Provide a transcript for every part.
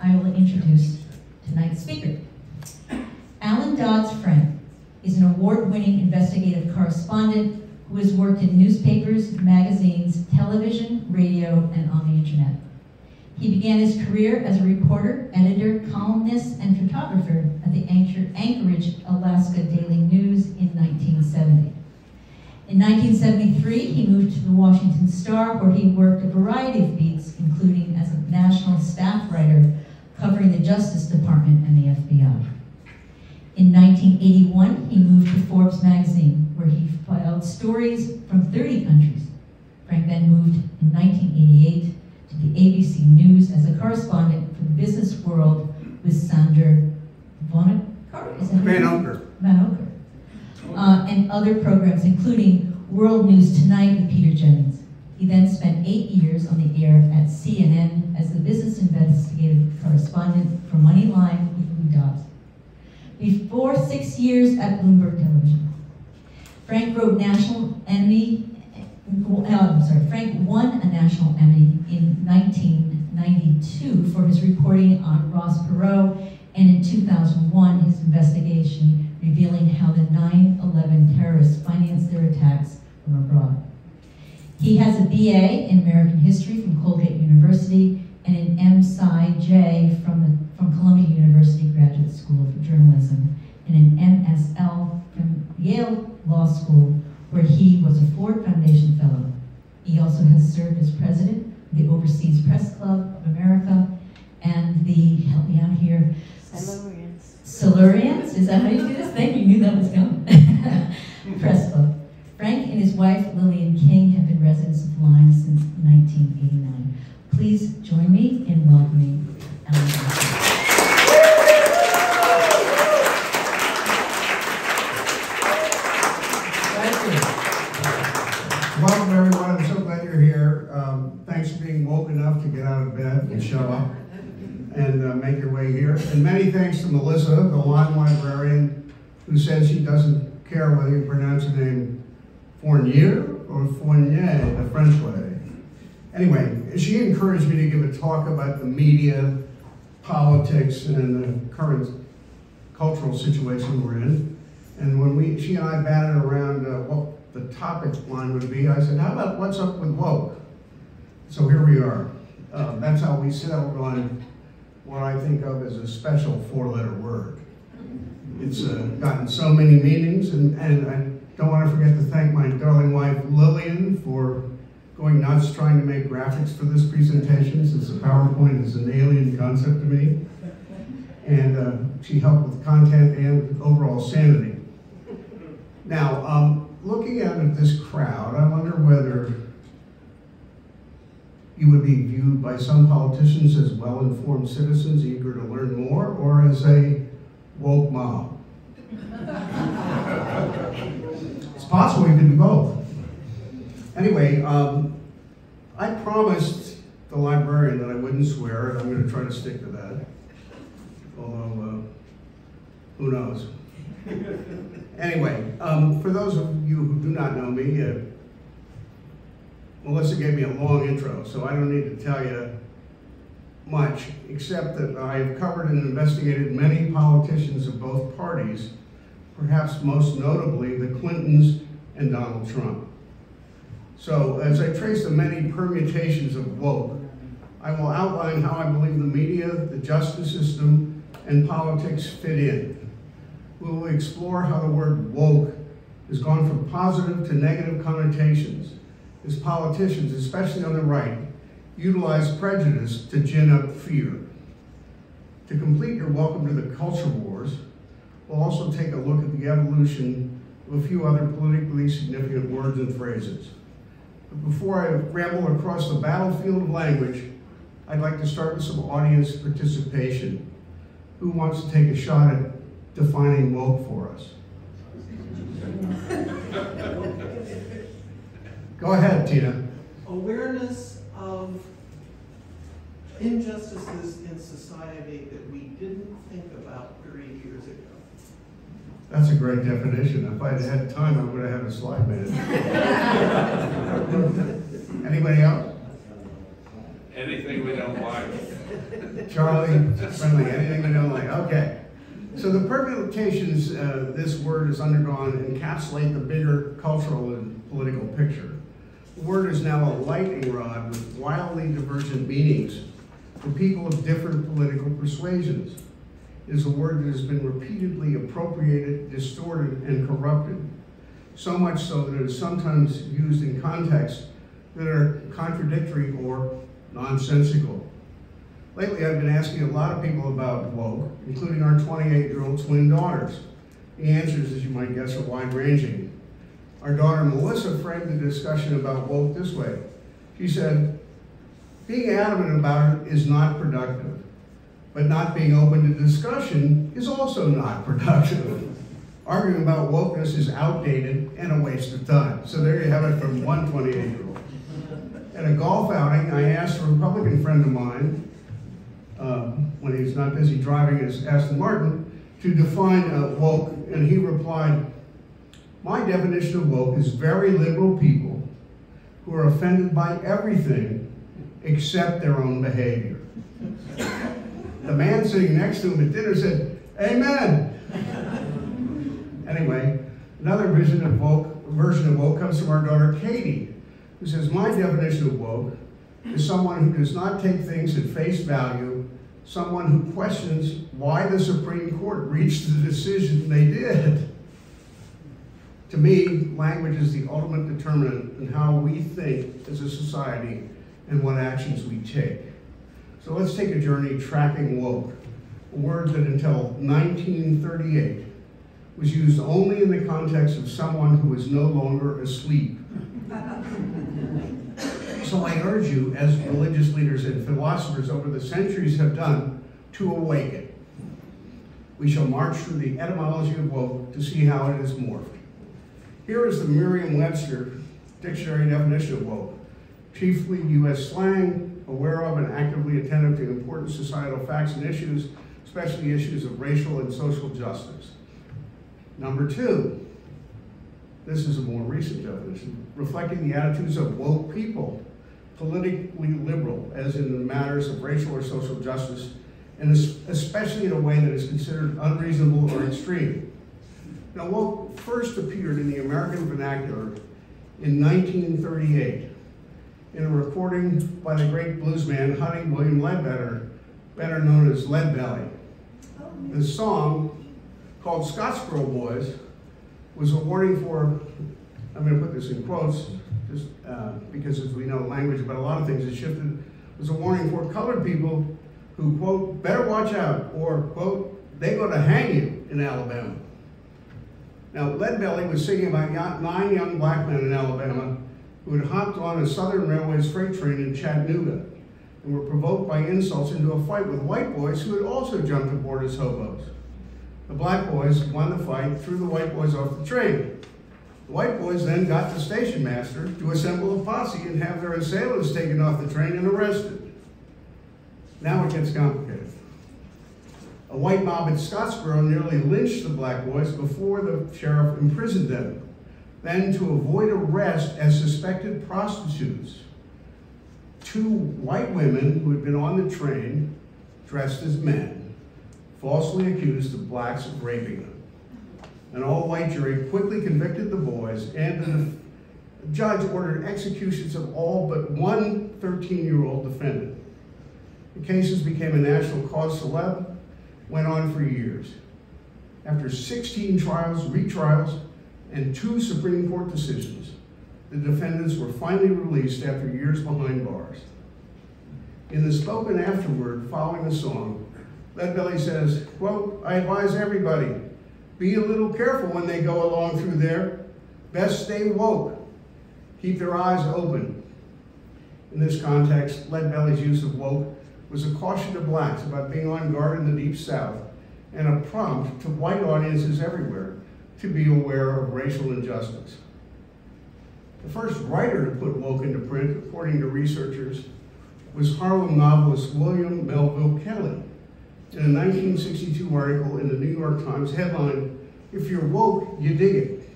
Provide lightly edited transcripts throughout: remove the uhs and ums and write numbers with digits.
I will introduce tonight's speaker. Allan Dodds Frank is an award-winning investigative correspondent who has worked in newspapers, magazines, television, radio, and on the internet. He began his career as a reporter, editor, columnist, and photographer at the Anchorage, Alaska Daily News in 1970. In 1973, he moved to the Washington Star, where he worked a variety of beats, including as a national staff writer covering the Justice Department and the FBI. In 1981, he moved to Forbes magazine, where he filed stories from 30 countries. Frank then moved in 1988 to the ABC News as a correspondent for the business world with Sander Van Oker, and other programs, including World News Tonight with Peter Jennings. He then spent 8 years on the air at CNN as the business investigative correspondent for Moneyline with Allan Dodds. Before 6 years at Bloomberg Television, Frank won a national Emmy in 1992 for his reporting on Ross Perot, and in 2001 his investigation revealing how the 9/11 terrorists financed their attacks from abroad. He has a BA in American History from Colgate University and an MSci-J from Columbia University Graduate School of Journalism, and an MSL from Yale Law School, where he was a Ford Foundation Fellow. He also has served as president of the Overseas Press Club of America and the, help me out here, Silurians? Is that how you do this? Thank you, you knew that was coming. Press Club. Frank and his wife, Lillian King, have been residents of Lyme since 1989. Please join me in welcoming Allan Dodds. Welcome, everyone. I'm so glad you're here. Thanks for being woke enough to get out of bed and show up and make your way here. And many thanks to Melissa, the Lyme librarian, who says she doesn't care whether you pronounce the name Fournier or Fournier, the French way. Anyway, she encouraged me to give a talk about the media, politics, and the current cultural situation we're in. And when she and I batted around what the topic line would be, I said, how about what's up with woke? So here we are. That's how we settled on what I think of as a special four-letter word. It's gotten so many meanings, and I don't want to forget to thank my darling wife, Lillian, for going nuts trying to make graphics for this presentation, since the PowerPoint is an alien concept to me. And she helped with content and overall sanity. Now, looking out at this crowd, I wonder whether you would be viewed by some politicians as well-informed citizens eager to learn more, or as a woke mob. It's possible you could do both. Anyway, I promised the librarian that I wouldn't swear, and I'm going to try to stick to that. Although, who knows? Anyway, for those of you who do not know me, Melissa gave me a long intro, so I don't need to tell you much, except that I have covered and investigated many politicians of both parties, perhaps most notably the Clintons and Donald Trump. So as I trace the many permutations of woke, I will outline how I believe the media, the justice system, and politics fit in. We will explore how the word woke has gone from positive to negative connotations, as politicians, especially on the right, utilize prejudice to gin up fear. To complete your welcome to the culture wars, we'll also take a look at the evolution of a few other politically significant words and phrases. But before I ramble across the battlefield of language, I'd like to start with some audience participation. Who wants to take a shot at defining woke for us? Go ahead, Tina. Awareness of injustices in society that we didn't think about 30 years ago. That's a great definition. If I'd had time, I would have had a slide made. Anybody else? Anything we don't like. Charlie, friendly, anything we don't like, okay. So the permutations this word has undergone encapsulate the bigger cultural and political picture. The word is now a lightning rod with wildly divergent meanings for people of different political persuasions. It is a word that has been repeatedly appropriated, distorted, and corrupted, so much so that it is sometimes used in contexts that are contradictory or nonsensical. Lately, I've been asking a lot of people about woke, including our 28-year-old twin daughters. The answers, as you might guess, are wide-ranging. Our daughter, Melissa, framed the discussion about woke this way. She said, being adamant about it is not productive, but not being open to discussion is also not productive. Arguing about wokeness is outdated and a waste of time. So there you have it from one 28-year-old. At a golf outing, I asked a Republican friend of mine, when he's not busy driving his Aston Martin, to define woke, and he replied, my definition of woke is very liberal people who are offended by everything except their own behavior. The man sitting next to him at dinner said, amen. Anyway, another version of woke comes from our daughter Katie, who says, my definition of woke is someone who does not take things at face value, someone who questions why the Supreme Court reached the decision they did. To me, language is the ultimate determinant in how we think as a society and what actions we take. So let's take a journey tracking woke, a word that until 1938 was used only in the context of someone who is no longer asleep. So I urge you, as religious leaders and philosophers over the centuries have done, to awaken. We shall march through the etymology of woke to see how it is morphed. Here is the Merriam-Webster dictionary definition of woke. Chiefly U.S. slang, aware of and actively attentive to important societal facts and issues, especially issues of racial and social justice. Number two, this is a more recent definition, reflecting the attitudes of woke people, politically liberal, as in the matters of racial or social justice, and especially in a way that is considered unreasonable or extreme. Now, woke first appeared in the American vernacular in 1938 in a recording by the great bluesman Honey William Ledbetter, better known as Leadbelly. The song, called Scottsboro Boys, was a warning for, I'm going to put this in quotes, just because as we know language about a lot of things has shifted, was a warning for colored people who, quote, better watch out, or, quote, they go to hang you in Alabama. Now, Leadbelly was singing about 9 young black men in Alabama who had hopped on a Southern Railways freight train in Chattanooga and were provoked by insults into a fight with white boys who had also jumped aboard as hobos. The black boys won the fight, threw the white boys off the train. The white boys then got the station master to assemble a posse and have their assailants taken off the train and arrested. Now it gets complicated. A white mob in Scottsboro nearly lynched the black boys before the sheriff imprisoned them. Then, to avoid arrest as suspected prostitutes, 2 white women who had been on the train, dressed as men, falsely accused the blacks of raping them. An all-white jury quickly convicted the boys, and the judge ordered executions of all but one 13-year-old defendant. The cases became a national cause célèbre, went on for years. After 16 trials, retrials, and 2 Supreme Court decisions, the defendants were finally released after years behind bars. In the spoken afterword following the song, Leadbelly says, quote, I advise everybody, be a little careful when they go along through there. Best stay woke. Keep their eyes open. In this context, Leadbelly's use of woke was a caution to blacks about being on guard in the Deep South and a prompt to white audiences everywhere to be aware of racial injustice. The first writer to put woke into print, according to researchers, was Harlem novelist William Melville Kelley. In a 1962 article in the New York Times headline, If You're Woke, You Dig It.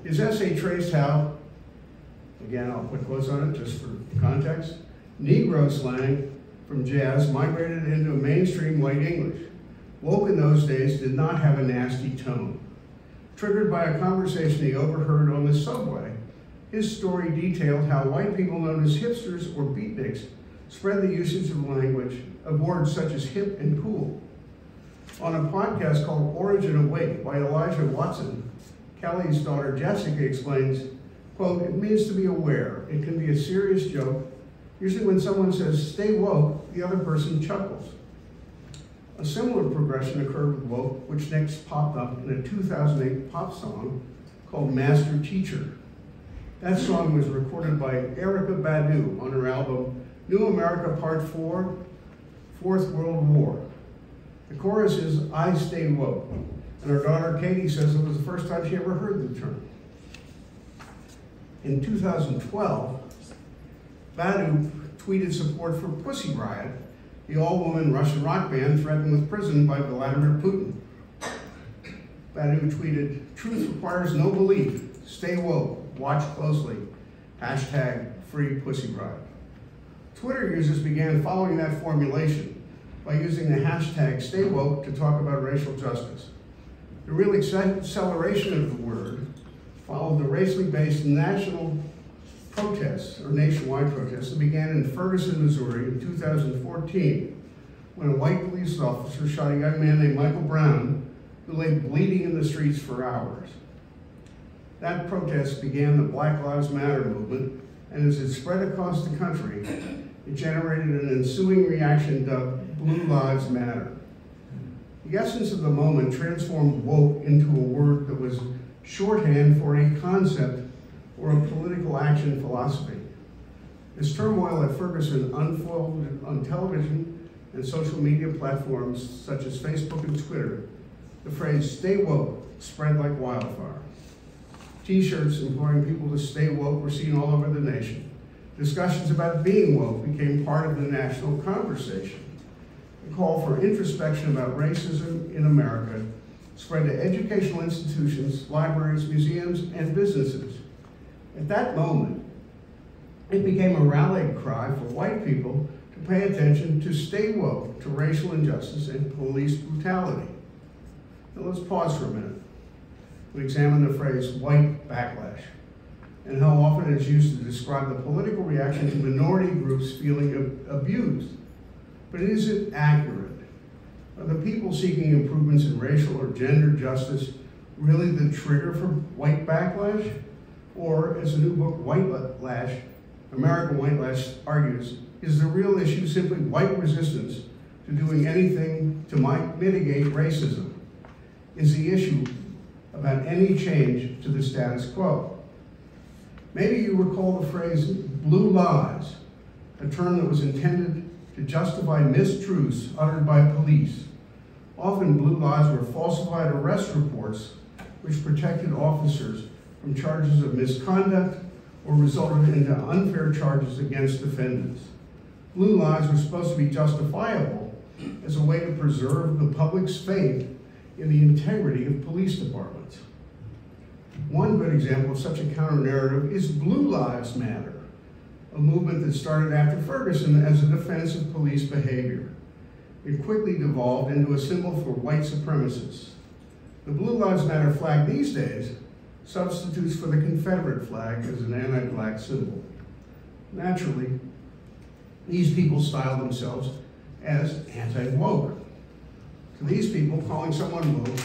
His essay traced how, again I'll put quotes on it just for context, Negro slang from jazz migrated into mainstream white English. Woke in those days did not have a nasty tone. Triggered by a conversation he overheard on the subway, his story detailed how white people known as hipsters or beatniks spread the usage of language of words such as hip and cool. On a podcast called Origin Awake by Elijah Watson, Kelly's daughter Jessica explains, quote, "It means to be aware. It can be a serious joke. Usually when someone says, stay woke, the other person chuckles." A similar progression occurred with woke, which next popped up in a 2008 pop song called Master Teacher. That song was recorded by Erykah Badu on her album New America Part 4, Fourth World War. The chorus is, "I stay woke," and her daughter Katie says it was the first time she ever heard the term. In 2012, Badu tweeted support for Pussy Riot, the all-woman Russian rock band threatened with prison by Vladimir Putin. Badu tweeted, "Truth requires no belief. Stay woke. Watch closely. Hashtag free Pussy Riot." Twitter users began following that formulation by using the hashtag stay woke to talk about racial justice. The real acceleration of the word followed the racially based national protests, or nationwide protests, that began in Ferguson, Missouri in 2014, when a white police officer shot a young man named Michael Brown, who lay bleeding in the streets for hours. That protest began the Black Lives Matter movement, and as it spread across the country, it generated an ensuing reaction dubbed Blue Lives Matter. The essence of the moment transformed woke into a word that was shorthand for a concept or a political action philosophy. As turmoil at Ferguson unfolded on television and social media platforms such as Facebook and Twitter, the phrase "stay woke" spread like wildfire. T-shirts imploring people to stay woke were seen all over the nation. Discussions about being woke became part of the national conversation. The call for introspection about racism in America spread to educational institutions, libraries, museums, and businesses. At that moment, it became a rallying cry for white people to pay attention to stay woke to racial injustice and police brutality. Now let's pause for a minute. We examine the phrase white backlash and how often it's used to describe the political reaction to minority groups feeling abused. But is it accurate? Are the people seeking improvements in racial or gender justice really the trigger for white backlash? Or, as the new book White Lash, American White Lash argues, is the real issue simply white resistance to doing anything to mitigate racism? Is the issue about any change to the status quo? Maybe you recall the phrase blue lies, a term that was intended to justify mistruths uttered by police. Often blue lies were falsified arrest reports which protected officers from charges of misconduct or resulted in unfair charges against defendants. Blue lies were supposed to be justifiable as a way to preserve the public's faith in the integrity of police departments. One good example of such a counter-narrative is Blue Lives Matter, a movement that started after Ferguson as a defense of police behavior. It quickly devolved into a symbol for white supremacists. The Blue Lives Matter flag these days substitutes for the Confederate flag as an anti-black symbol. Naturally, these people style themselves as anti-woke. To these people, calling someone woke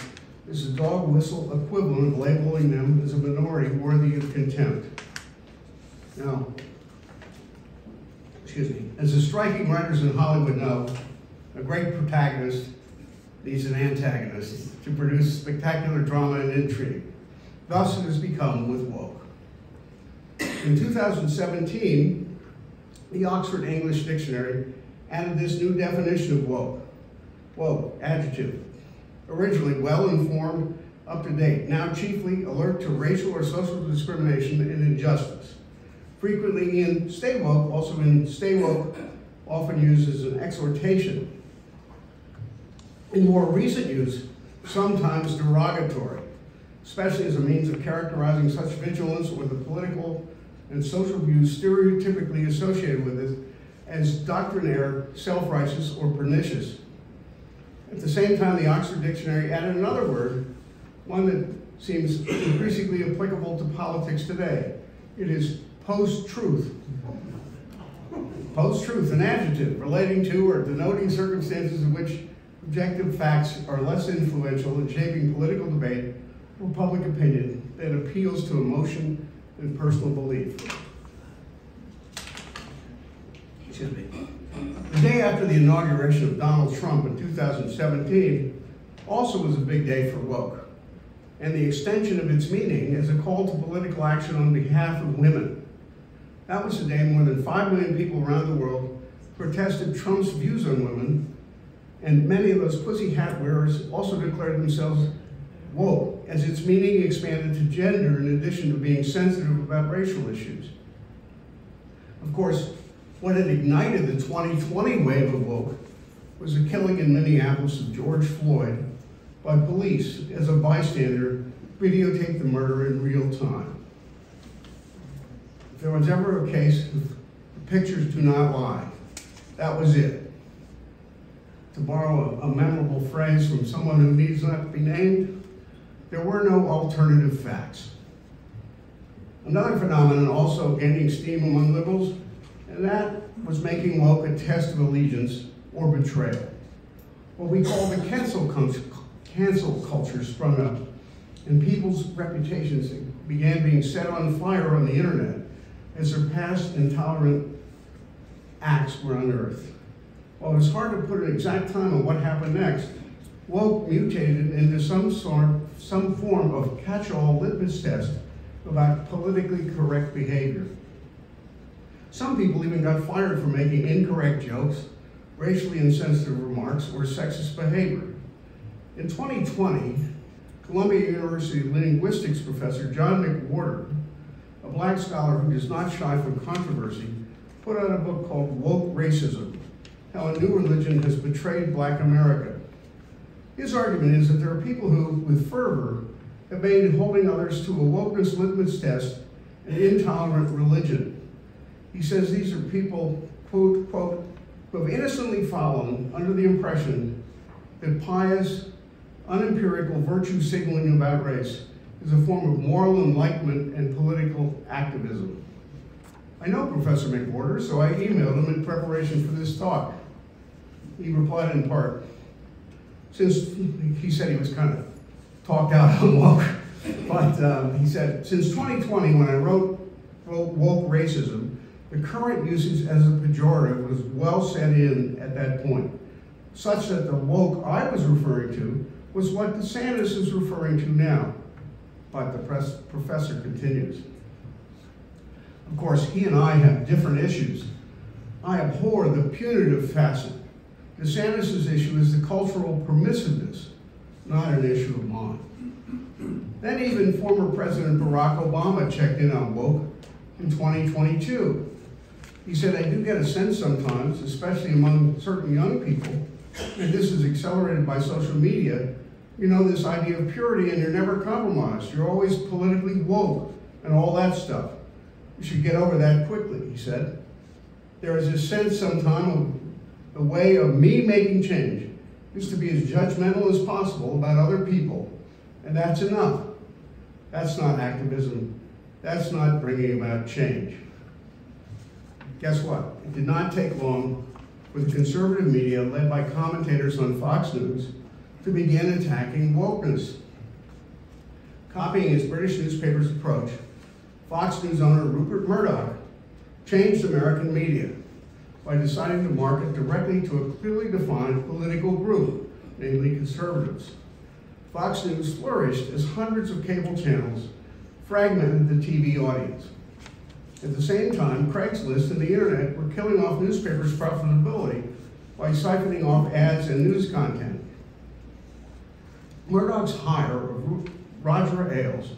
is a dog whistle equivalent of labeling them as a minority worthy of contempt. Now, as the striking writers in Hollywood know, a great protagonist needs an antagonist to produce spectacular drama and intrigue. Thus it has become with woke. In 2017, the Oxford English Dictionary added this new definition of woke. Woke, adjective, originally well-informed, up-to-date, now chiefly alert to racial or social discrimination and injustice. Frequently in stay woke, also in stay woke, often used as an exhortation. In more recent use, sometimes derogatory, especially as a means of characterizing such vigilance or the political and social views stereotypically associated with it as doctrinaire, self-righteous, or pernicious. At the same time, the Oxford Dictionary added another word, one that seems increasingly applicable to politics today. It is post-truth. Post-truth, an adjective relating to or denoting circumstances in which objective facts are less influential in shaping political debate or public opinion that appeals to emotion and personal belief. Excuse me. The day after the inauguration of Donald Trump in 2017 also was a big day for woke, and the extension of its meaning as a call to political action on behalf of women. That was the day more than 5 million people around the world protested Trump's views on women, and many of those pussy hat wearers also declared themselves woke, as its meaning expanded to gender in addition to being sensitive about racial issues. Of course, what had ignited the 2020 wave of woke was the killing in Minneapolis of George Floyd by police as a bystander videotaped the murder in real time. If there was ever a case of the pictures do not lie, that was it. To borrow a memorable phrase from someone who needs not to be named, there were no alternative facts. Another phenomenon also gaining steam among liberals, and that was making woke a test of allegiance or betrayal. What we call the cancel culture sprung up, and people's reputations began being set on fire on the internet as their past intolerant acts were unearthed. While it was hard to put an exact time on what happened next, woke mutated into some form of catch-all litmus test about politically correct behavior. Some people even got fired for making incorrect jokes, racially insensitive remarks, or sexist behavior. In 2020, Columbia University linguistics professor John McWhorter, a black scholar who does not shy from controversy, put out a book called Woke Racism: How a New Religion Has Betrayed Black America. His argument is that there are people who, with fervor, have made holding others to a wokeness litmus test an intolerant religion. He says these are people, quote, who have innocently fallen under the impression that pious, unempirical virtue signaling about race is a form of moral enlightenment and political activism. I know Professor McWhorter, so I emailed him in preparation for this talk. He replied in part, since he said he was kind of talked out on woke, but he said, since 2020, when I wrote Woke Racism, the current usage as a pejorative was well set in at that point, such that the woke I was referring to was what DeSantis is referring to now. But the professor continues. Of course, he and I have different issues. I abhor the punitive facet. DeSantis' issue is the cultural permissiveness, not an issue of mine. Then even former President Barack Obama checked in on woke in 2022. He said, I do get a sense sometimes, especially among certain young people, and this is accelerated by social media, you know, this idea of purity and you're never compromised. You're always politically woke and all that stuff. You should get over that quickly, he said. There is a sense sometimes of the way of me making change is to be as judgmental as possible about other people, and that's enough. That's not activism. That's not bringing about change. Guess what? It did not take long for the conservative media, led by commentators on Fox News, to begin attacking wokeness. Copying its British newspaper's approach, Fox News owner Rupert Murdoch changed American media by deciding to market directly to a clearly defined political group, namely conservatives. Fox News flourished as hundreds of cable channels fragmented the TV audience. At the same time, Craigslist and the internet were killing off newspapers' profitability by siphoning off ads and news content. Murdoch's hire of Roger Ailes,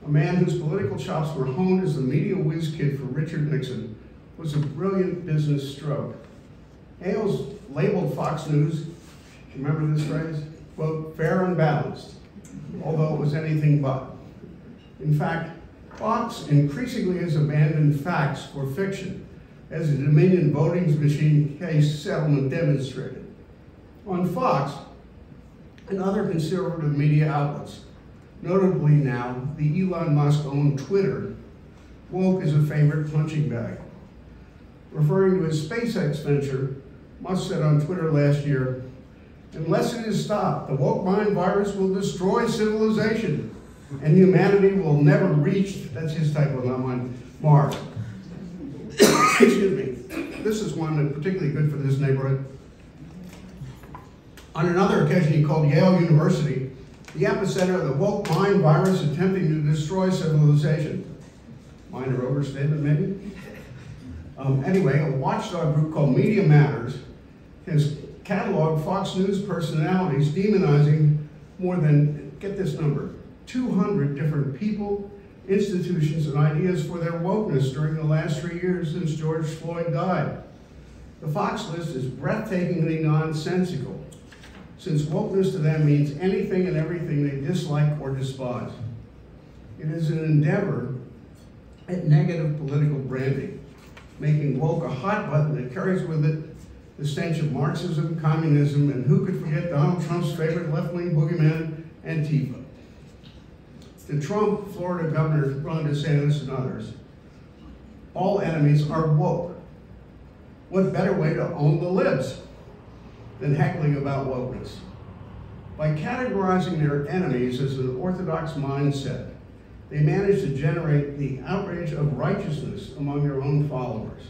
a man whose political chops were honed as the media whiz kid for Richard Nixon, was a brilliant business stroke. Ailes labeled Fox News, remember this phrase? Quote, fair and balanced, although it was anything but. In fact, Fox increasingly has abandoned facts for fiction, as the Dominion voting machine case settlement demonstrated. On Fox and other conservative media outlets, notably now the Elon Musk-owned Twitter, woke is a favorite punching bag. Referring to his SpaceX venture, Musk said on Twitter last year, "Unless it is stopped, the woke mind virus will destroy civilization, and humanity will never reach," that's his typo, not mine, "Mars." Excuse me. This is one that's particularly good for this neighborhood. On another occasion, he called Yale University the epicenter of the woke mind virus attempting to destroy civilization. Minor overstatement, maybe? Anyway, a watchdog group called Media Matters has cataloged Fox News personalities demonizing more than, get this number, 200 different people, institutions, and ideas for their wokeness during the last 3 years since George Floyd died. The Fox list is breathtakingly nonsensical, since wokeness to them means anything and everything they dislike or despise. It is an endeavor at negative political branding, making woke a hot button that carries with it the stench of Marxism, communism, and who could forget Donald Trump's favorite left-wing boogeyman, Antifa. To Trump, Florida Governor Ron DeSantis, and others, all enemies are woke. What better way to own the libs than heckling about wokeness? By categorizing their enemies as an orthodox mindset, they manage to generate the outrage of righteousness among their own followers.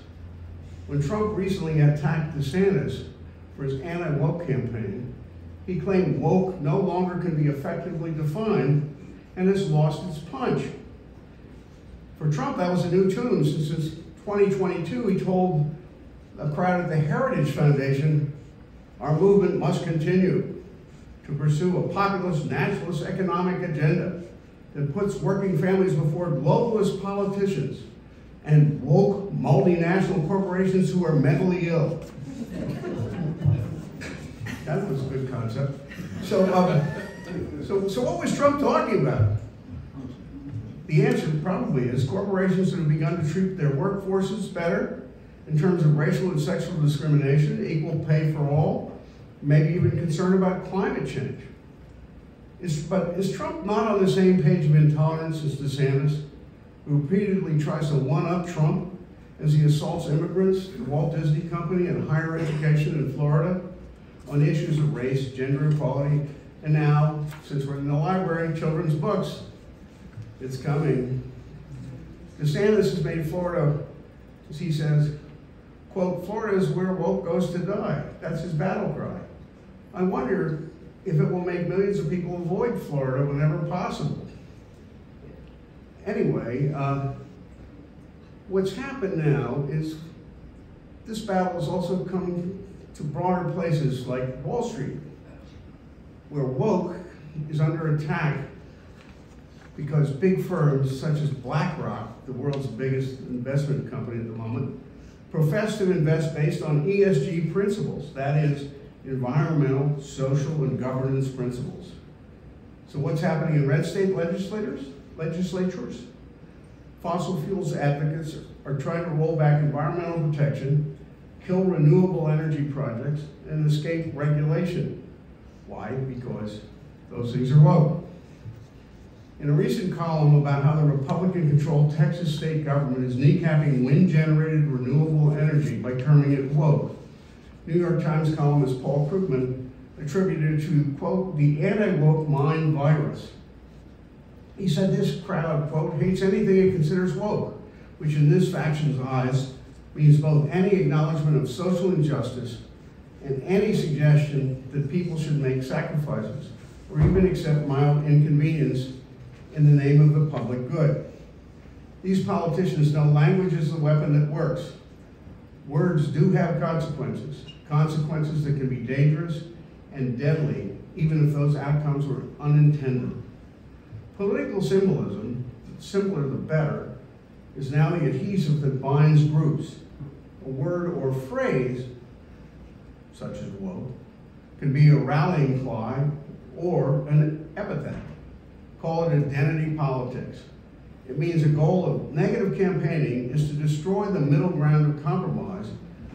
When Trump recently attacked DeSantis for his anti-woke campaign, he claimed woke no longer can be effectively defined and has lost its punch. For Trump, that was a new tune, since in 2022 he told a crowd at the Heritage Foundation, "Our movement must continue to pursue a populist, nationalist economic agenda that puts working families before globalist politicians and woke multinational corporations who are mentally ill." That was a good concept. So what was Trump talking about? The answer probably is corporations that have begun to treat their workforces better in terms of racial and sexual discrimination, equal pay for all, maybe even concerned about climate change. But is Trump not on the same page of intolerance as DeSantis, who repeatedly tries to one-up Trump as he assaults immigrants, the Walt Disney Company, and higher education in Florida on issues of race, gender equality, and now, since we're in the library, children's books, it's coming. DeSantis has made Florida, as he says, quote, "Florida is where woke goes to die." That's his battle cry. I wonder if it will make millions of people avoid Florida whenever possible. Anyway, what's happened now is this battle has also come to broader places like Wall Street, where woke is under attack because big firms such as BlackRock, the world's biggest investment company at the moment, profess to invest based on ESG principles, that is, environmental, social, and governance principles. So what's happening in red state legislatures? Fossil fuels advocates are trying to roll back environmental protection, kill renewable energy projects, and escape regulation. Why? Because those things are woke. In a recent column about how the Republican-controlled Texas state government is kneecapping wind-generated renewable energy by terming it woke, New York Times columnist Paul Krugman attributed to, quote, "the anti-woke mind virus." He said this crowd, quote, "hates anything it considers woke," which in this faction's eyes means both any acknowledgement of social injustice and any suggestion that people should make sacrifices or even accept mild inconvenience in the name of the public good. These politicians know language is the weapon that works. Words do have consequences that can be dangerous and deadly, even if those outcomes were unintended. Political symbolism, the simpler the better, is now the adhesive that binds groups. A word or phrase, such as woke, can be a rallying cry or an epithet. Call it identity politics. It means a goal of negative campaigning is to destroy the middle ground of compromise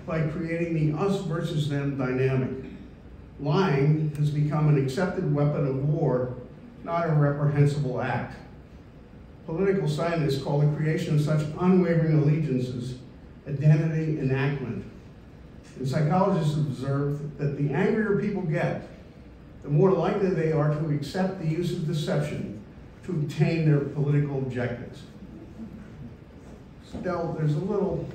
by creating the us versus them dynamic. Lying has become an accepted weapon of war, not a reprehensible act. Political scientists call the creation of such unwavering allegiances identity enactment. And psychologists have observed that the angrier people get, the more likely they are to accept the use of deception to obtain their political objectives. Still, there's a little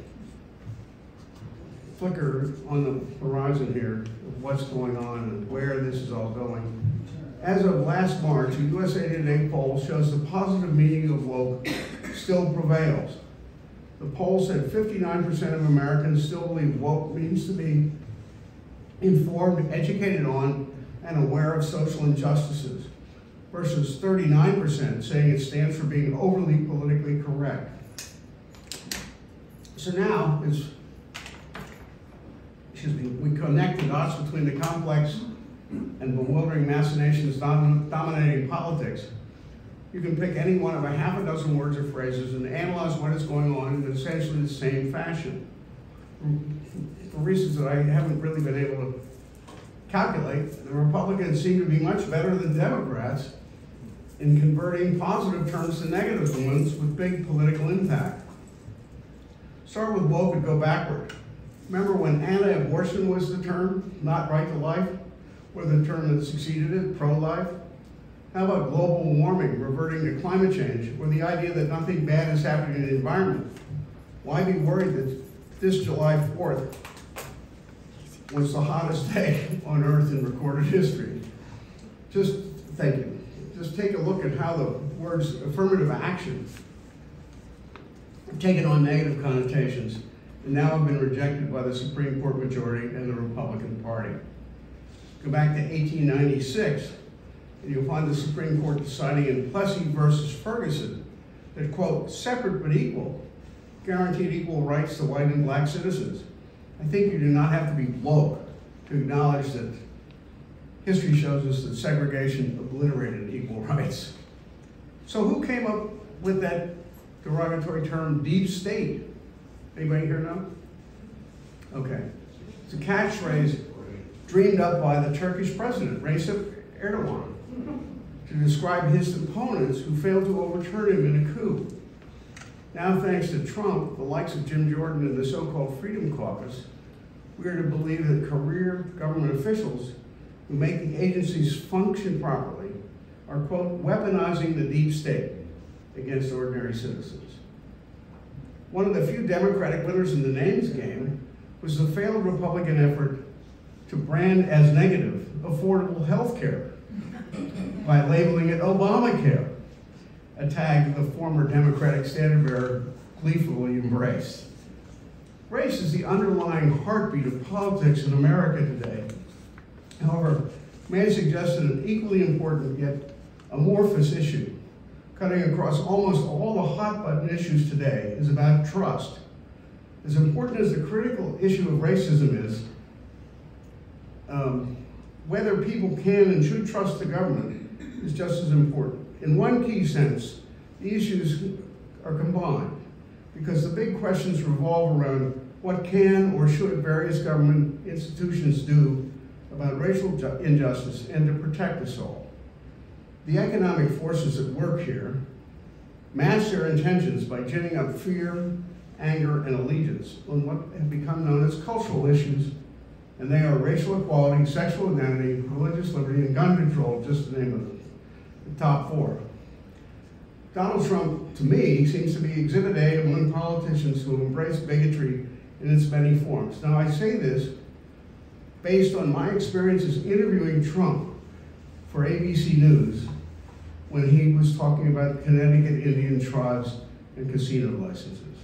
flicker on the horizon here of what's going on and where this is all going. As of last March, a USA Today poll shows the positive meaning of woke still prevails. The poll said 59% of Americans still believe woke means to be informed, educated on, and aware of social injustices, versus 39% saying it stands for being overly politically correct. So now, we connect the dots between the complex and bewildering machinations dominating politics. You can pick any one of a half a dozen words or phrases and analyze what is going on in essentially the same fashion. For reasons that I haven't really been able to calculate, the Republicans seem to be much better than Democrats in converting positive terms to negative ones with big political impact. Start with woke and go backward. Remember when anti-abortion was the term, not right to life, or the term that succeeded it, pro-life? How about global warming, reverting to climate change, or the idea that nothing bad is happening in the environment? Why be worried that this July 4th was the hottest day on Earth in recorded history? Thank you. Just take a look at how the words affirmative action have taken on negative connotations and now have been rejected by the Supreme Court majority and the Republican Party. Go back to 1896, and you'll find the Supreme Court deciding in Plessy versus Ferguson that, quote, separate but equal, guaranteed equal rights to white and black citizens. I think you do not have to be woke to acknowledge that history shows us that segregation obliterated equal rights. So who came up with that derogatory term, deep state? Anybody here know? Okay. It's a catchphrase dreamed up by the Turkish president, Recep Erdogan, to describe his opponents who failed to overturn him in a coup. Now, thanks to Trump, the likes of Jim Jordan and the so-called Freedom Caucus, we are to believe that career government officials who make the agencies function properly are, quote, weaponizing the deep state against ordinary citizens. One of the few Democratic winners in the names game was the failed Republican effort to brand as negative affordable health care by labeling it Obamacare, a tag the former Democratic standard bearer gleefully embraced. Race is the underlying heartbeat of politics in America today. However, may I suggest that an equally important yet amorphous issue, cutting across almost all the hot-button issues today, is about trust. As important as the critical issue of racism is, whether people can and should trust the government is just as important. In one key sense, the issues are combined, because the big questions revolve around what can or should various government institutions do about racial injustice and to protect us all. The economic forces at work here match their intentions by ginning up fear, anger, and allegiance on what have become known as cultural issues, and they are racial equality, sexual identity, religious liberty, and gun control, just to name them, the top four. Donald Trump, to me, seems to be exhibit A among politicians who embrace bigotry in its many forms. Now, I say this based on my experiences interviewing Trump for ABC News when he was talking about Connecticut Indian tribes and casino licenses.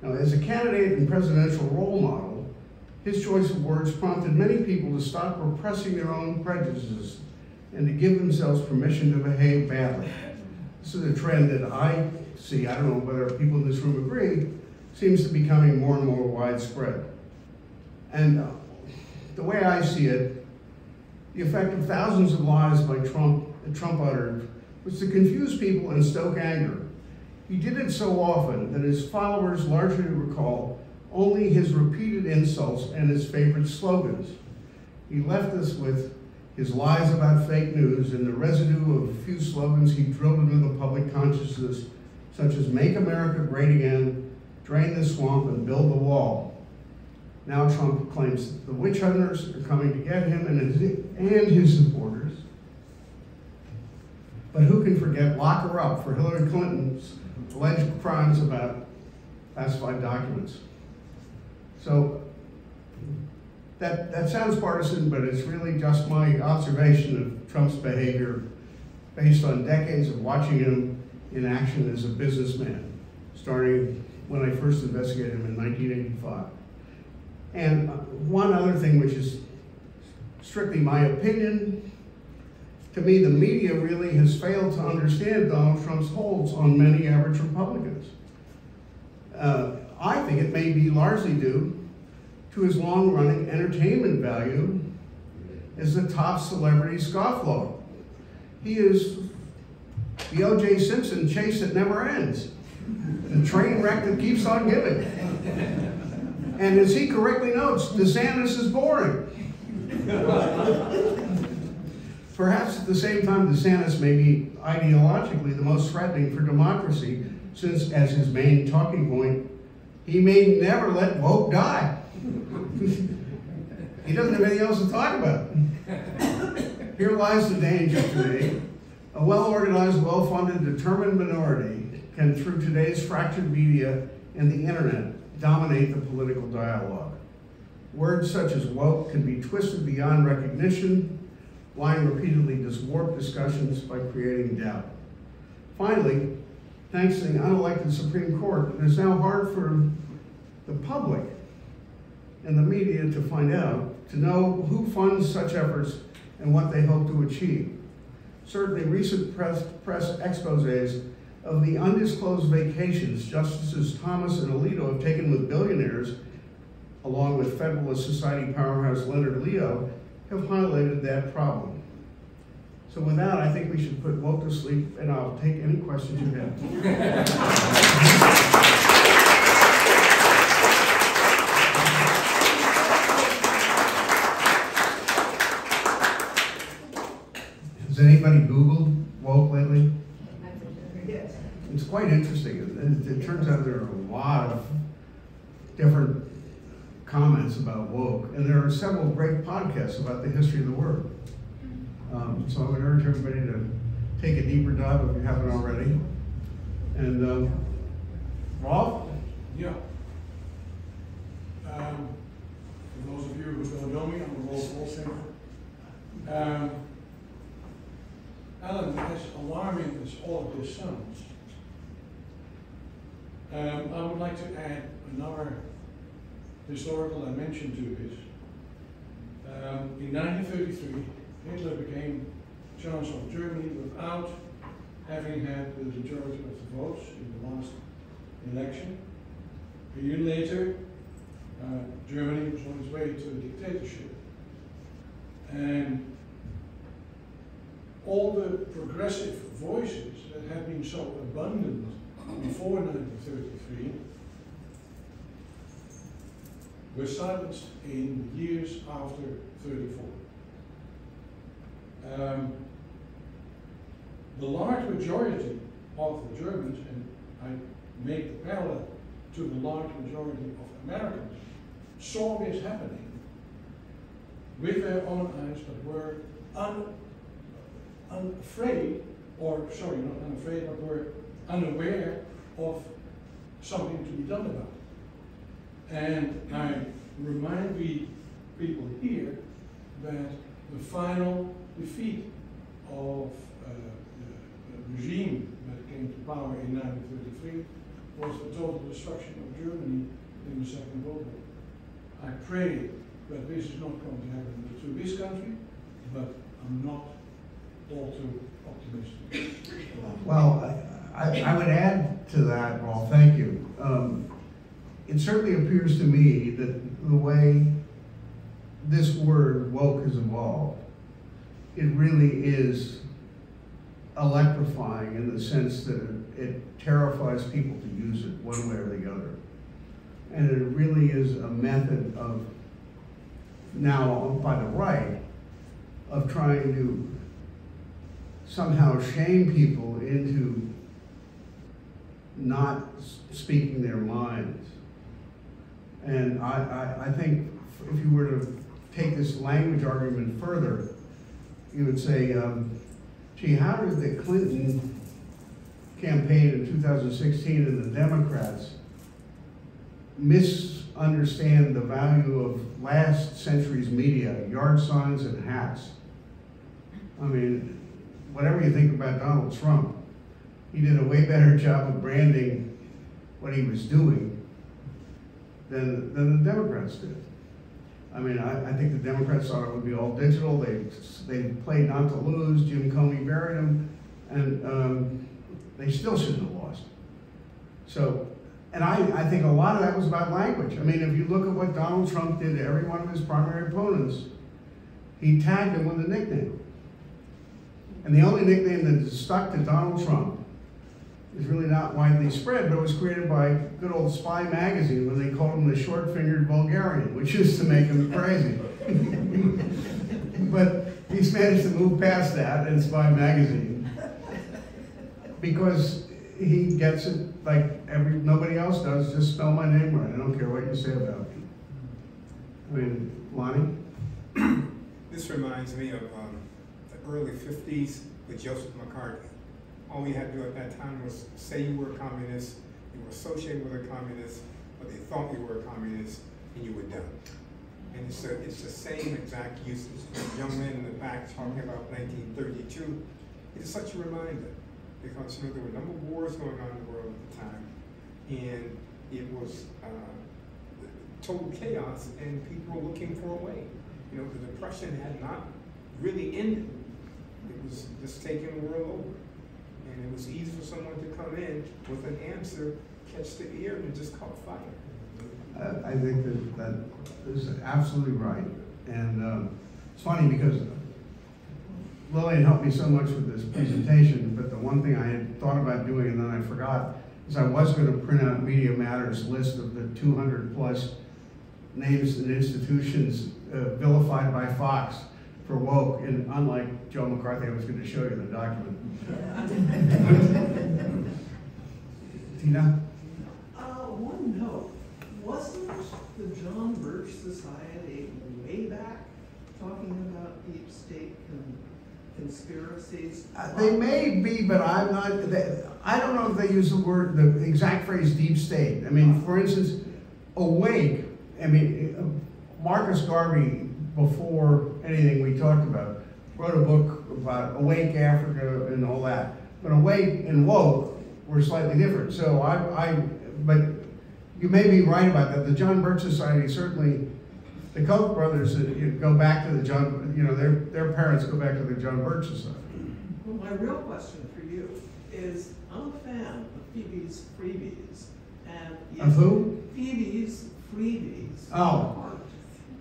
Now, as a candidate and presidential role model, his choice of words prompted many people to stop repressing their own prejudices and to give themselves permission to behave badly. This is a trend that I see, I don't know whether people in this room agree, seems to be becoming more and more widespread. And the way I see it, the effect of thousands of lies by Trump that Trump uttered was to confuse people and stoke anger He did it so often that his followers largely recall only his repeated insults and his favorite slogans. He left us with his lies about fake news and the residue of a few slogans he drilled into the public consciousness, such as "Make America Great Again," "Drain the Swamp," and "Build the Wall." Now Trump claims the witch hunters are coming to get him and his supporters. But who can forget lock her up for Hillary Clinton's alleged crimes about classified documents? So that sounds partisan, but it's really just my observation of Trump's behavior based on decades of watching him in action as a businessman, starting when I first investigated him in 1985. And one other thing, which is strictly my opinion, to me, the media really has failed to understand Donald Trump's holds on many average Republicans. I think it may be largely due to his long-running entertainment value as the top celebrity scofflaw. He is the O.J. Simpson chase that never ends, the train wreck that keeps on giving. And as he correctly notes, DeSantis is boring. Perhaps at the same time, DeSantis may be ideologically the most threatening for democracy, since, as his main talking point, he may never let woke die. He doesn't have anything else to talk about. Here lies the danger to me. A well-organized, well-funded, determined minority can, through today's fractured media and the internet, dominate the political dialogue. Words such as woke can be twisted beyond recognition, lying repeatedly to warp discussions by creating doubt. Finally, thanks to the unelected Supreme Court, it is now hard for the public and the media to find out, to know who funds such efforts and what they hope to achieve. Certainly recent press exposés of the undisclosed vacations Justices Thomas and Alito have taken with billionaires, along with Federalist Society powerhouse Leonard Leo, have highlighted that problem. So with that, I think we should put woke to sleep, and I'll take any questions you have. Has anybody Googled woke lately? Yes. It's quite interesting. It turns out there are a lot of different comments about woke, and there are several great podcasts about the history of the word. So I would urge everybody to take a deeper dive if you haven't already. And Rolf? Yeah. For those of you who don't know me, I'm a Rolf Wolfinger. Allan, as alarming as all of this sounds, I would like to add another historical dimension to this. In 1933, Hitler became Chancellor of Germany without having had the majority of the votes in the last election. A year later, Germany was on its way to a dictatorship. And all the progressive voices that had been so abundant before 1933 were silenced in years after 1934. The large majority of the Germans, and I make the parallel to the large majority of Americans, saw this happening with their own eyes, but were unafraid, or sorry, not unafraid, but were unaware of something to be done about it. And I remind the people here that the final defeat of the regime that came to power in 1933 was the total destruction of Germany in the Second World War. I pray that this is not going to happen to this country, but I'm not all too optimistic. Well, I would add to that, Rolf, thank you. It certainly appears to me that the way this word woke has evolved, it really is electrifying in the sense that it terrifies people to use it one way or the other. And it really is a method of, now by the right, of trying to somehow shame people into not speaking their minds. And I think if you were to take this language argument further, you would say, gee, how did the Clinton campaign in 2016 and the Democrats misunderstand the value of last century's media, yard signs and hats? I mean, whatever you think about Donald Trump, he did a way better job of branding what he was doing than the Democrats did. I mean, I think the Democrats thought it would be all digital. They played not to lose. Jim Comey buried him, and they still shouldn't have lost. So, and I think a lot of that was about language. I mean, if you look at what Donald Trump did to every one of his primary opponents, he tagged them with a nickname. And the only nickname that stuck to Donald Trump is really not widely spread, but it was created by good old Spy magazine when they called him the short-fingered Bulgarian, which used to make him crazy. But he's managed to move past that in Spy magazine because he gets it like nobody else does. Just spell my name right. I don't care what you say about me. I mean, Lonnie? This reminds me of the early 50s with Joseph McCarthy. All you had to do at that time was say you were a communist, you were associated with a communist, or they thought you were a communist, and you were done. And it's the same exact usage. The young man in the back talking about 1932. It is such a reminder, because there were a number of wars going on in the world at the time, and it was total chaos, and people were looking for a way. The Depression had not really ended. It was just taking the world over. And it was easy for someone to come in with an answer, catch the ear, and just caught fire. I think that is absolutely right. And it's funny because Lillian helped me so much with this presentation, but the one thing I had thought about doing and then I forgot is I was going to print out Media Matters list of the 200 plus names and institutions vilified by Fox for woke, and unlike Joe McCarthy, I was going to show you the document. Tina? One note, wasn't the John Birch Society way back talking about deep state conspiracies? They may be, but I'm not, I don't know if they use the exact phrase deep state. I mean, for instance, Awake, I mean, Marcus Garvey, before anything we talked about, wrote a book about Awake Africa and all that. But Awake and woke were slightly different. So but you may be right about that. The John Birch Society certainly, the Koch brothers go back to the John, their parents go back to the John Birch Society. Well, my real question for you is, I'm a fan of Phoebe's Freebies. And Of who? Phoebe's Freebies. Oh.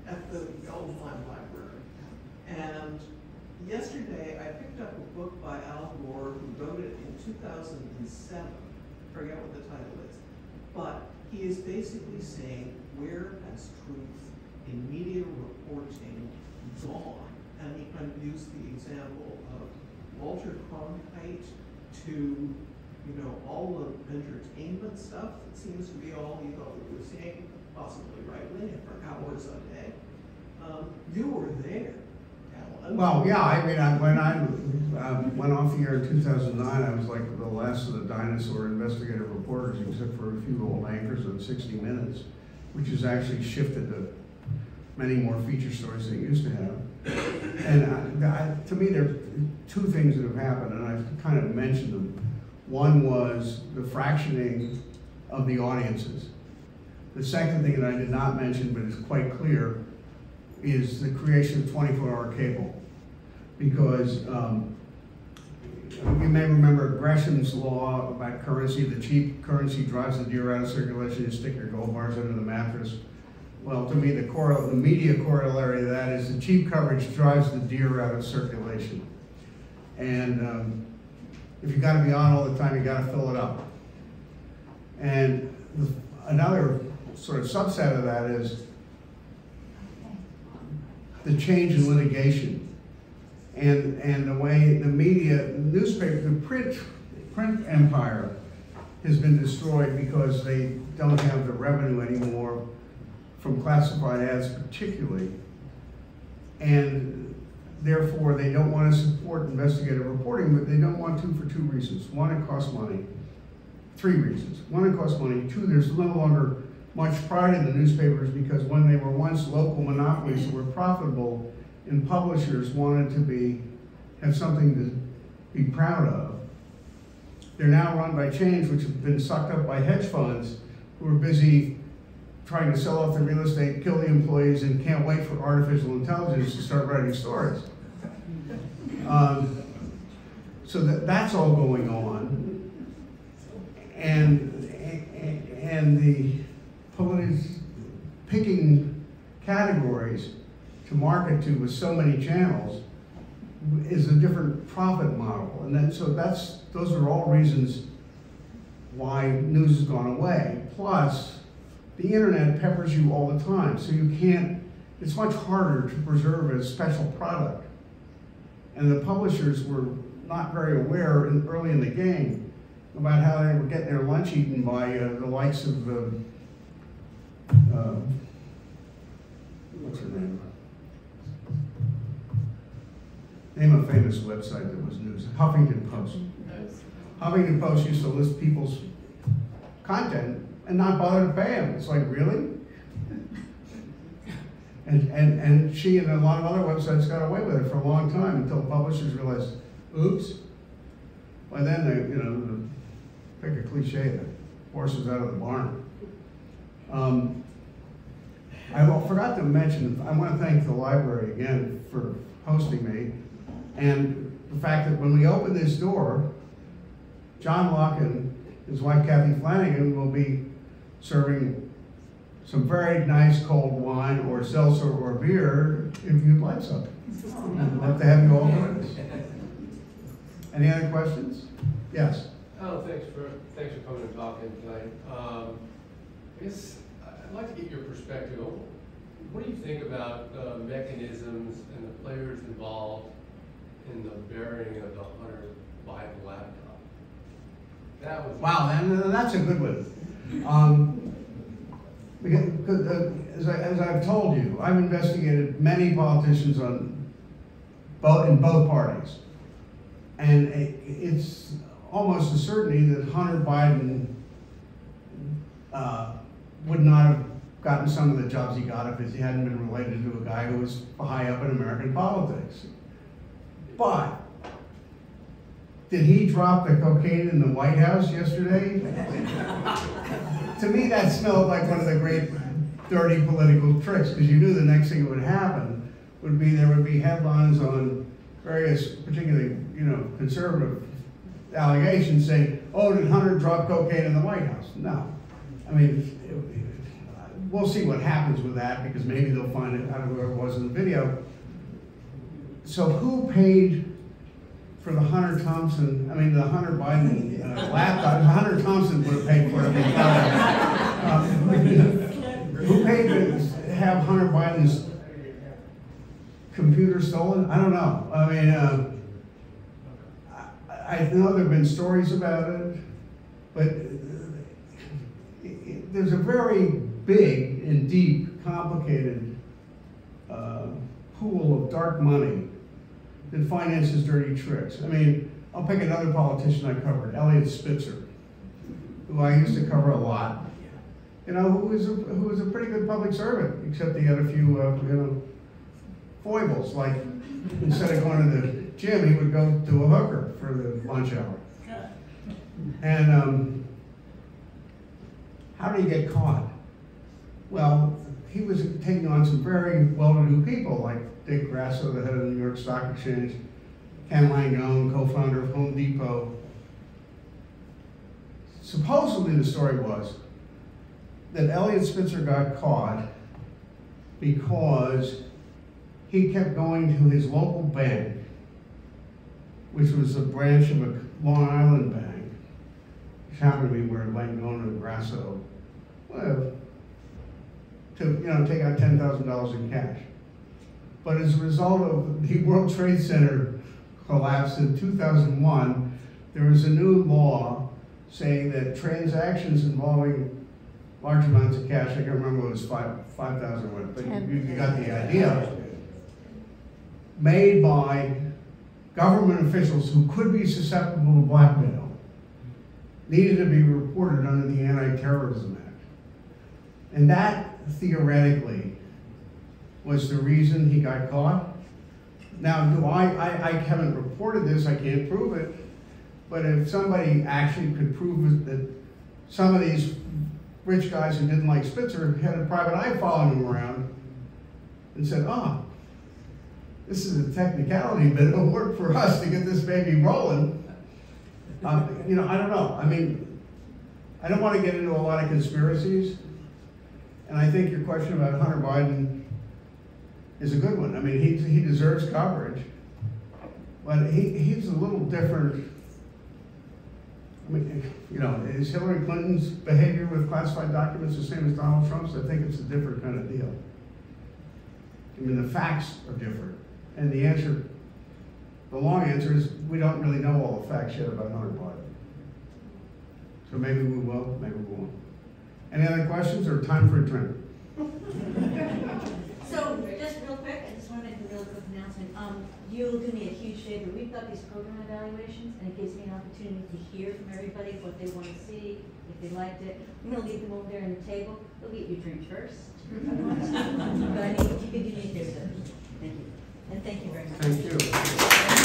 At the Goldline Library. And yesterday I picked up a book by Al Gore who wrote it in 2007. I forget what the title is. But he is basically saying, where has truth in media reporting gone? And he kind of used the example of Walter Cronkite to, all the entertainment stuff that seems to be all we were seeing, possibly right-wing for hours a day. You were there, Alan. Well, yeah, I mean, when I went off the air in 2009, I was like the last of the dinosaur investigative reporters, except for a few old anchors on 60 Minutes, which has actually shifted to many more feature stories than it used to have. And to me, there are two things that have happened, and I've kind of mentioned them. One was the fractioning of the audiences. The second thing that I did not mention, but is quite clear, is the creation of 24-hour cable. Because you may remember Gresham's law about currency. The cheap currency drives the deer out of circulation. You stick your gold bars under the mattress. Well, to me, the media corollary of that is the cheap coverage drives the deer out of circulation. And if you gotta be on all the time, you gotta fill it up. And another sort of subset of that is the change in litigation and the way the media, newspaper, the print empire has been destroyed because they don't have the revenue anymore from classified ads particularly. And therefore they don't want to support investigative reporting, but they don't want to for two reasons. One, it costs money. Three reasons. One, it costs money. Two, there's no longer much pride in the newspapers because when they were once local monopolies that were profitable and publishers wanted to have something to be proud of, they're now run by chains which have been sucked up by hedge funds who are busy trying to sell off the real estate, kill the employees, and can't wait for artificial intelligence to start writing stories. So that's all going on. And the police picking categories to market to with so many channels is a different profit model. And then, so those are all reasons why news has gone away. Plus, the internet peppers you all the time, so you can't, it's much harder to preserve a special product. And the publishers were not very aware early in the game about how they were getting their lunch eaten by the likes of, what's her name? Name a famous website that was news, Huffington Post. Huffington Post used to list people's content and not bother to pay them. It's like, really? And she and a lot of other websites got away with it for a long time until publishers realized, oops. By then, they, you know, pick a cliche, the horse was out of the barn. I forgot to mention, I want to thank the library again for hosting me, and the fact that when we open this door, John Locke and his wife Kathy Flanagan will be serving some very nice cold wine or seltzer or beer if you'd like some. I'd love to have you all join us. Any other questions? Yes. Oh, thanks for coming and talking tonight. I guess I'd like to get your perspective. What do you think about mechanisms and the players involved in the burying of the Hunter Biden laptop? That was wow, and that's a good one. Because as I've told you, I've investigated many politicians in both parties, and it's almost a certainty that Hunter Biden would not have gotten some of the jobs he got if he hadn't been related to a guy who was high up in American politics. But did he drop the cocaine in the White House yesterday? To me, that smelled like one of the great dirty political tricks, because you knew the next thing that would happen would be there would be headlines on various, particularly, you know, conservative allegations saying, "Oh, did Hunter drop cocaine in the White House?" No. I mean, we'll see what happens with that, because maybe they'll find it out of where it was in the video. So who paid for the Hunter Biden laptop? Hunter Thompson would have paid for it. Who paid to have Hunter Biden's computer stolen? I don't know. I mean, I know there have been stories about it, but there's a very big and deep, complicated pool of dark money that finances dirty tricks. I mean, I'll pick another politician I covered, Elliot Spitzer, who I used to cover a lot. You know, who was a pretty good public servant, except he had a few, you know, foibles. Like, instead of going to the gym, he would go to a hooker for the lunch hour. And how did he get caught? Well, he was taking on some very well-to-do people, like Dick Grasso, the head of the New York Stock Exchange, Ken Langone, co-founder of Home Depot. Supposedly the story was that Elliot Spitzer got caught because he kept going to his local bank, which was a branch of a Long Island Bank, which happened to be where Langone and Grasso live, to take out $10,000 in cash. But as a result of the World Trade Center collapse in 2001, there was a new law saying that transactions involving large amounts of cash, I can't remember what it was, 5,000 or what, but you got the idea, made by government officials who could be susceptible to blackmail, needed to be reported under the Anti-Terrorism Act. And that, theoretically, was the reason he got caught. Now, I haven't reported this, I can't prove it, but if somebody actually could prove that some of these rich guys who didn't like Spitzer had a private eye following him around and said, oh, this is a technicality, but it'll work for us to get this baby rolling. I don't know. I mean, I don't want to get into a lot of conspiracies, and I think your question about Hunter Biden is a good one. I mean, he deserves coverage, but he's a little different. I mean, is Hillary Clinton's behavior with classified documents the same as Donald Trump's? I think it's a different kind of deal. I mean, the facts are different. And the long answer is we don't really know all the facts yet about Hunter Biden. So maybe we will, maybe we won't. Any other questions or time for a drink? So, just real quick, I just want to make a real quick announcement. You'll do me a huge favor. We've got these program evaluations, and it gives me an opportunity to hear from everybody what they want to see, if they liked it. I'm going to leave them over there on the table. They'll get you a drink first. But I need, if you could do me a favor. Thank you. And thank you very much. Thank you.